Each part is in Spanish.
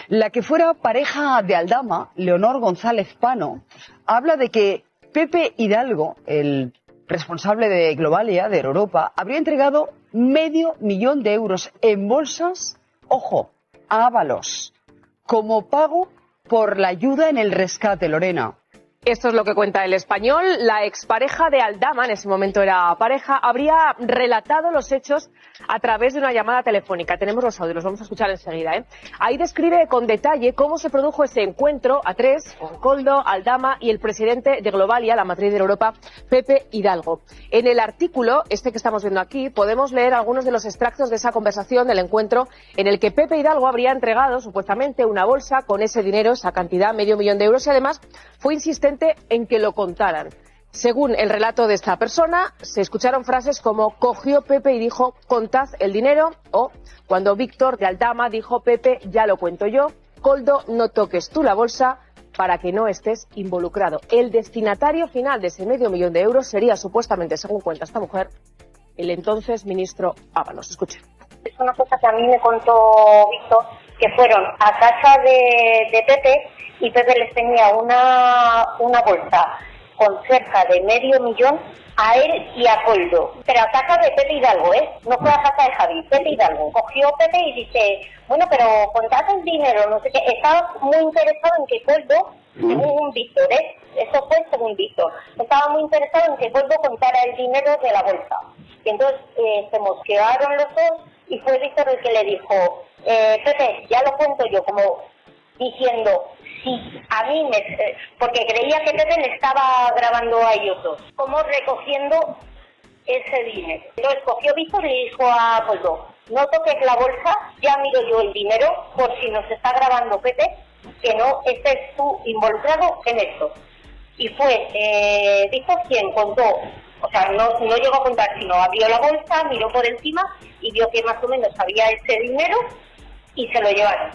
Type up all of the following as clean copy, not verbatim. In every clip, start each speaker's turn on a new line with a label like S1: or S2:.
S1: La que fuera pareja de Aldama, Leonor González Pano, habla de que Pepe Hidalgo, el responsable de Globalia, de Europa, habría entregado $500.000 en bolsas, ojo, a Ábalos, como pago por la ayuda en el rescate, Lorena.
S2: Esto es lo que cuenta El Español. La expareja de Aldama, en ese momento era pareja, habría relatado los hechos a través de una llamada telefónica. Tenemos los audios, los vamos a escuchar enseguida. Ahí describe con detalle cómo se produjo ese encuentro a tres con Koldo, Aldama y el presidente de Globalia, la matriz de Europa, Pepe Hidalgo. En el artículo, este que estamos viendo aquí, podemos leer algunos de los extractos de esa conversación, del encuentro, en el que Pepe Hidalgo habría entregado supuestamente una bolsa con ese dinero, esa cantidad, $500.000, y además fue insistente en que lo contaran. Según el relato de esta persona, se escucharon frases como cogió Pepe y dijo contad el dinero, o cuando Víctor de Aldama dijo Pepe ya lo cuento yo, Koldo no toques tú la bolsa para que no estés involucrado. El destinatario final de ese $500.000 sería supuestamente, según cuenta esta mujer, el entonces ministro Ábalos. Escuchen.
S3: Es una cosa que a mí me contó Víctor, que fueron a casa de Pepe y Pepe les tenía una bolsa con cerca de $500.000 a él y a Koldo. Pero a casa de Pepe Hidalgo, no fue a casa de Javi, Pepe Hidalgo. Cogió Pepe y dice, bueno, pero contad el dinero, no sé qué. Estaba muy interesado en que Koldo, según Víctor, eso fue según Víctor, estaba muy interesado en que Koldo contara el dinero de la bolsa. Y entonces se mosquearon los dos y fue Víctor el que le dijo, Pepe, ya lo cuento yo, como diciendo, sí, a mí porque creía que Pepe le estaba grabando a ellos dos, como recogiendo ese dinero. Entonces cogió Víctor y le dijo a Koldo, no toques la bolsa, ya miro yo el dinero, por si nos está grabando Pepe, que no estés tú involucrado en esto. Y fue Víctor quien contó, o sea, no llegó a contar, sino abrió la bolsa, miró por encima y vio que más o menos había ese dinero y se lo llevaron.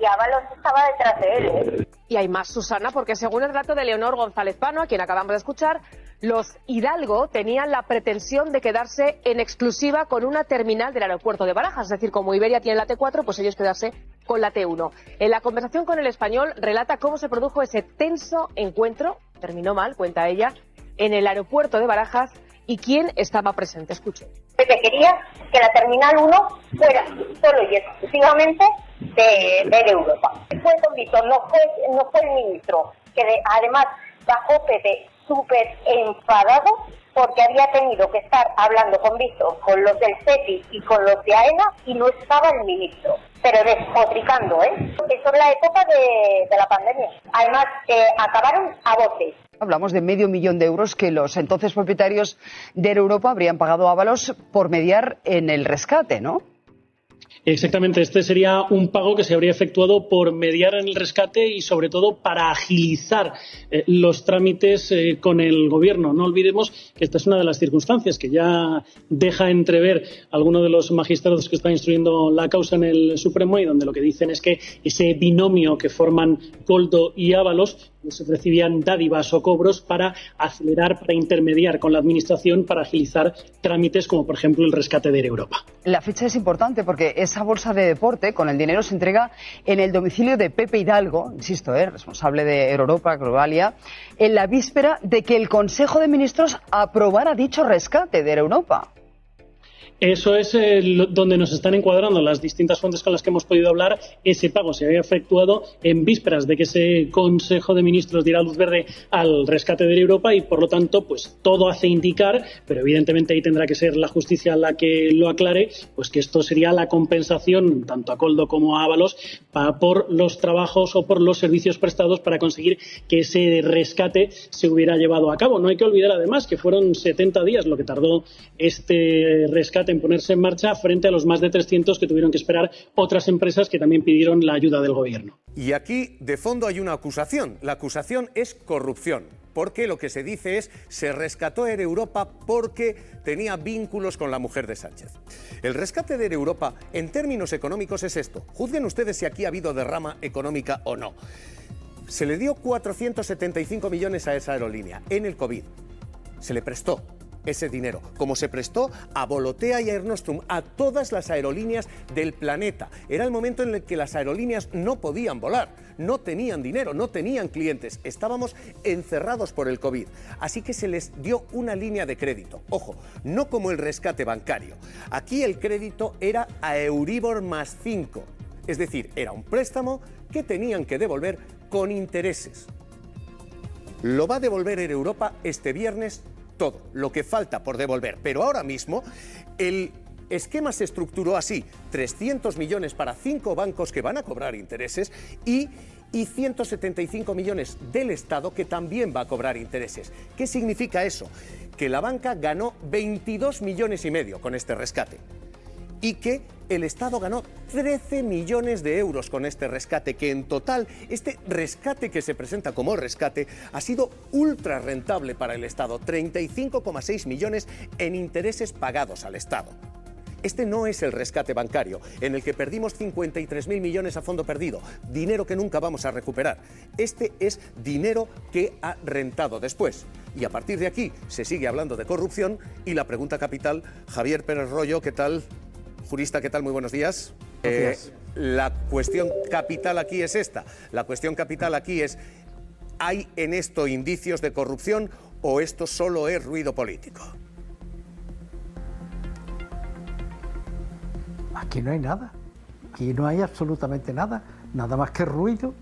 S3: Y Ábalos estaba detrás de él.
S2: Y hay más, Susana, porque según el relato de Leonor González Pano, a quien acabamos de escuchar, los Hidalgo tenían la pretensión de quedarse en exclusiva con una terminal del aeropuerto de Barajas. Es decir, como Iberia tiene la T4, pues ellos quedarse con la T1. En la conversación con El Español relata cómo se produjo ese tenso encuentro, terminó mal, cuenta ella, en el aeropuerto de Barajas y quién estaba presente. Escuchen.
S3: Pepe quería que la Terminal 1 fuera solo y exclusivamente de Europa. Fue con Víctor, no fue el ministro, que además bajó Pepe súper enfadado porque había tenido que estar hablando con Víctor, con los del CETI y con los de AENA y no estaba el ministro, pero despotricando, Eso es la época de la pandemia. Además, acabaron a voces.
S1: Hablamos de $500.000 que los entonces propietarios de Europa habrían pagado a Ábalos por mediar en el rescate, ¿no?
S4: Exactamente, este sería un pago que se habría efectuado por mediar en el rescate y sobre todo para agilizar los trámites con el gobierno. No olvidemos que esta es una de las circunstancias que ya deja entrever alguno de los magistrados que están instruyendo la causa en el Supremo y donde lo que dicen es que ese binomio que forman Koldo y Ábalos se recibían dádivas o cobros para acelerar, para intermediar con la administración, para agilizar trámites como por ejemplo el rescate de Europa.
S1: La fecha es importante porque esa bolsa de deporte con el dinero se entrega en el domicilio de Pepe Hidalgo, insisto, responsable de Europa, Globalia, en la víspera de que el Consejo de Ministros aprobara dicho rescate de Europa.
S4: Eso es donde nos están encuadrando las distintas fuentes con las que hemos podido hablar. Ese pago se había efectuado en vísperas de que ese Consejo de Ministros diera luz verde al rescate de Europa y, por lo tanto, pues todo hace indicar, pero evidentemente ahí tendrá que ser la justicia la que lo aclare, pues que esto sería la compensación tanto a Koldo como a Ábalos por los trabajos o por los servicios prestados para conseguir que ese rescate se hubiera llevado a cabo. No hay que olvidar además que fueron 70 días lo que tardó este rescate en ponerse en marcha frente a los más de 300 que tuvieron que esperar otras empresas que también pidieron la ayuda del gobierno.
S5: Y aquí de fondo hay una acusación. La acusación es corrupción, porque lo que se dice es se rescató Air Europa porque tenía vínculos con la mujer de Sánchez. El rescate de Air Europa en términos económicos es esto. Juzguen ustedes si aquí ha habido derrama económica o no. Se le dio 475 millones a esa aerolínea en el COVID. Se le prestó ese dinero, como se prestó a Volotea y a Air Nostrum, a todas las aerolíneas del planeta. Era el momento en el que las aerolíneas no podían volar, no tenían dinero, no tenían clientes, estábamos encerrados por el COVID. Así que se les dio una línea de crédito. Ojo, no como el rescate bancario. Aquí el crédito era a Euribor más 5. Es decir, era un préstamo que tenían que devolver con intereses. Lo va a devolver Air Europa este viernes todo, lo que falta por devolver. Pero ahora mismo el esquema se estructuró así: 300 millones para 5 bancos que van a cobrar intereses y 175 millones del Estado que también va a cobrar intereses. ¿Qué significa eso? Que la banca ganó 22,5 millones con este rescate y que el Estado ganó 13 millones de euros con este rescate, que en total, este rescate que se presenta como rescate ha sido ultra rentable para el Estado, 35,6 millones en intereses pagados al Estado. Este no es el rescate bancario, en el que perdimos 53.000 millones a fondo perdido, dinero que nunca vamos a recuperar. Este es dinero que ha rentado después. Y a partir de aquí se sigue hablando de corrupción y la pregunta capital, Javier Pérez Royo, ¿qué tal? Jurista, ¿qué tal? Muy buenos días. La cuestión capital aquí es esta. La cuestión capital aquí es, ¿hay en esto indicios de corrupción o esto solo es ruido político?
S6: Aquí no hay nada. Aquí no hay absolutamente nada. Nada más que ruido.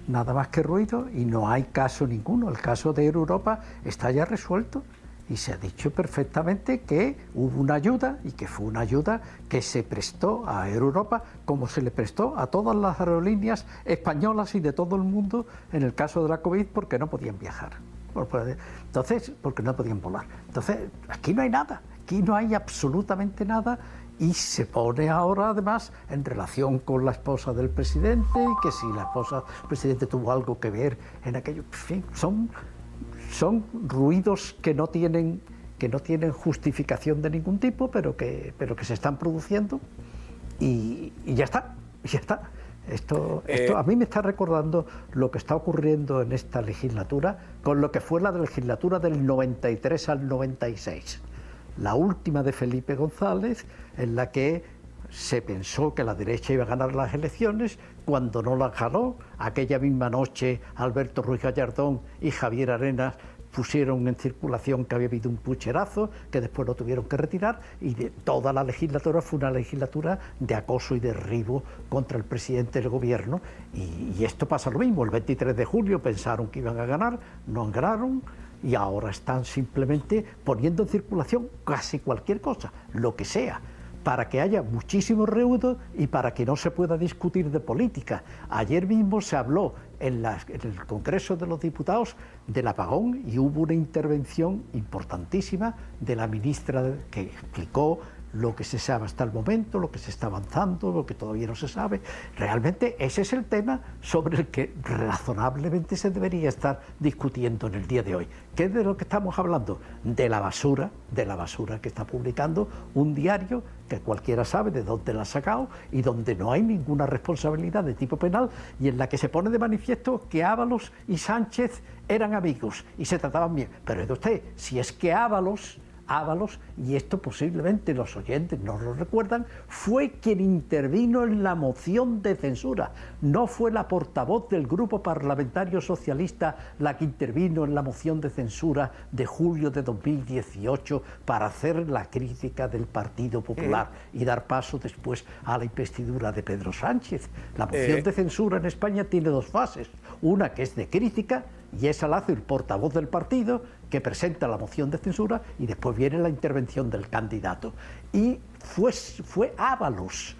S6: Nada más que ruido y no hay caso ninguno. El caso de Air Europa está ya resuelto. Y se ha dicho perfectamente que hubo una ayuda y que fue una ayuda que se prestó a Air Europa como se le prestó a todas las aerolíneas españolas y de todo el mundo en el caso de la COVID porque no podían viajar. Entonces, porque no podían volar. Entonces, aquí no hay nada, aquí no hay absolutamente nada y se pone ahora además en relación con la esposa del presidente y que si la esposa del presidente tuvo algo que ver en aquello, en fin, son ruidos que no tienen justificación de ningún tipo, pero que se están produciendo y ya está. Esto a mí me está recordando lo que está ocurriendo en esta legislatura con lo que fue la legislatura del 93 al 96, la última de Felipe González, en la que se pensó que la derecha iba a ganar las elecciones. Cuando no las ganó, aquella misma noche Alberto Ruiz Gallardón y Javier Arenas pusieron en circulación que había habido un pucherazo, que después lo tuvieron que retirar, y de toda la legislatura fue una legislatura de acoso y derribo contra el presidente del gobierno, y esto pasa lo mismo. El 23 de julio pensaron que iban a ganar, no ganaron, y ahora están simplemente poniendo en circulación casi cualquier cosa, lo que sea, para que haya muchísimo ruido y para que no se pueda discutir de política. Ayer mismo se habló en el Congreso de los Diputados del apagón y hubo una intervención importantísima de la ministra que explicó lo que se sabe hasta el momento, lo que se está avanzando, lo que todavía no se sabe. Realmente ese es el tema sobre el que razonablemente se debería estar discutiendo en el día de hoy. ¿Qué es de lo que estamos hablando? De la basura que está publicando un diario que cualquiera sabe de dónde la ha sacado y donde no hay ninguna responsabilidad de tipo penal y en la que se pone de manifiesto que Ábalos y Sánchez eran amigos y se trataban bien. Pero es usted, si es que Ábalos, y esto posiblemente los oyentes no lo recuerdan, fue quien intervino en la moción de censura. No fue la portavoz del Grupo Parlamentario Socialista la que intervino en la moción de censura de julio de 2018 para hacer la crítica del Partido Popular y dar paso después a la investidura de Pedro Sánchez. La moción de censura en España tiene dos fases. Una que es de crítica, y esa la hace el portavoz del partido que presenta la moción de censura, y después viene la intervención del candidato. Y fue Ábalos,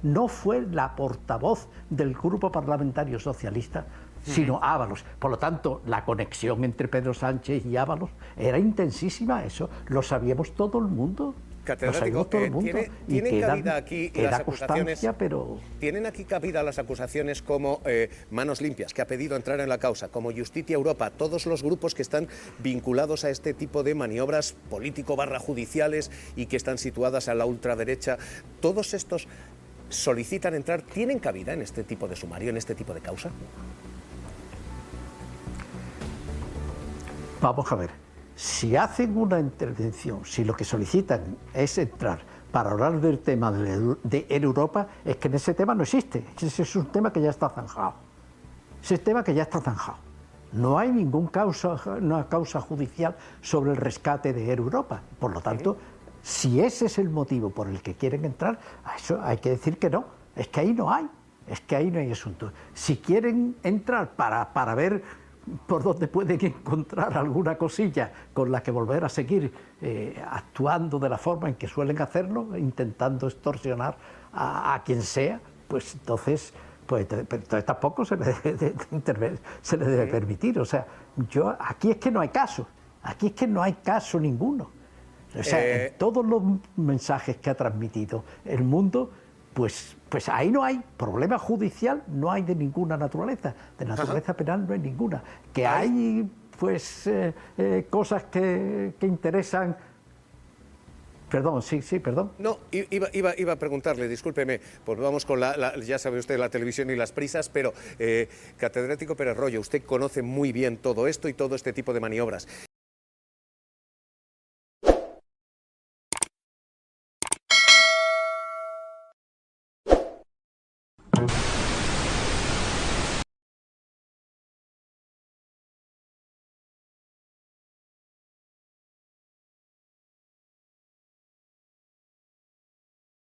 S6: no fue la portavoz del Grupo Parlamentario Socialista, sino Ábalos. Por lo tanto, la conexión entre Pedro Sánchez y Ábalos era intensísima, eso lo sabíamos todo el mundo.
S5: Catedrático, ¿tienen cabida aquí las acusaciones? ¿Tienen aquí cabida las acusaciones como Manos Limpias, que ha pedido entrar en la causa, como Justitia Europa, todos los grupos que están vinculados a este tipo de maniobras político-judiciales y que están situadas a la ultraderecha? ¿Todos estos solicitan entrar? ¿Tienen cabida en este tipo de sumario, en este tipo de causa?
S6: Vamos a ver. Si hacen una intervención, si lo que solicitan es entrar para hablar del tema de Europa, es que en ese tema no existe. Ese es un tema que ya está zanjado. Ese es un tema que ya está zanjado. No hay ninguna causa judicial sobre el rescate de Europa. Por lo tanto, si ese es el motivo por el que quieren entrar, a eso hay que decir que no. Es que ahí no hay. Es que ahí no hay asunto. Si quieren entrar para ver por dónde pueden encontrar alguna cosilla con la que volver a seguir actuando de la forma en que suelen hacerlo, intentando extorsionar a quien sea, pues entonces tampoco se le debe permitir. O sea, aquí es que no hay caso, aquí es que no hay caso ninguno. O sea, en todos los mensajes que ha transmitido el mundo, pues ahí no hay problema judicial, no hay de ninguna naturaleza, de naturaleza penal no hay ninguna. Que hay cosas que interesan. Perdón, sí, perdón.
S5: No, iba a preguntarle, discúlpeme, pues vamos con ya sabe usted, la televisión y las prisas, pero catedrático Pérez Royo, usted conoce muy bien todo esto y todo este tipo de maniobras.